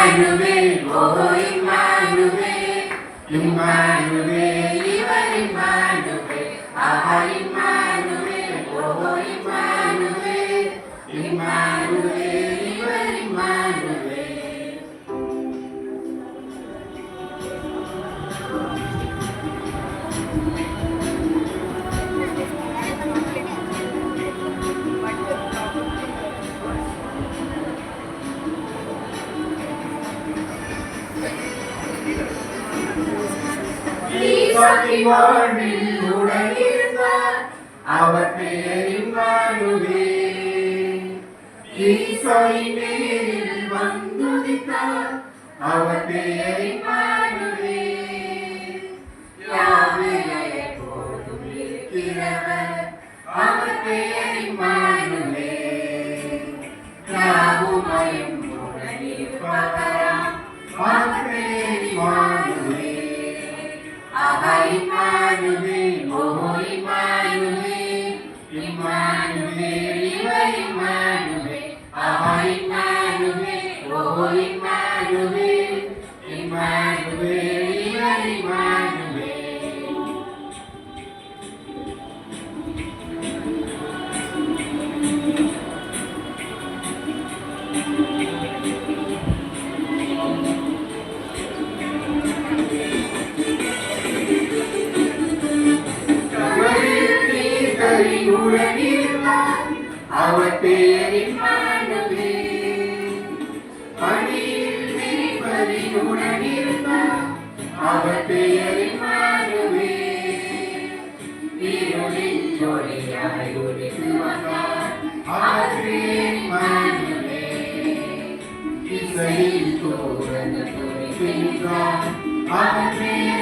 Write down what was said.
Emmanuel ஓ Emmanuel Emmanuel இவர் Emmanuel ஆஹா Emmanuel ஓ Emmanuel Emmanuel இவர் Emmanuel. வாழ்வில் உடனிருந்தார் அவர் பெயர் இம்மானுவேல். ஈசாயின் பேரில் வந்துதித்தார் அவர் பெயர் இம்மானுவேல். யாவே எப்போதும் இருக்கிறவர் அவர் பெயர் இம்மானுவேல். யாவுமயம் உடனிருப்பவராம் அவர் பெயர் இம்மானுவேல். ஆஹா இம்மானுவேல் ஓ இம்மானுவேல் இம்மானுவேல் இவர் இம்மானுவேல் ஆஹா இம்மானுவேல் ஓ இம்மானுவேல் இம்மானுவேல் இவர் இம்மானுவேல். அவர் பெயர் இம்மானுவேல். பணியில் விரிப்பதிலுடன் இருந்தார் அவர் பெயர் இம்மானுவேல். இருளில் ஒளியாய் உதித்து வந்தார் அவர் பெயர் இம்மானுவேல். இசையில் தோரண துதிக்கின்றார் அவர் பெயர்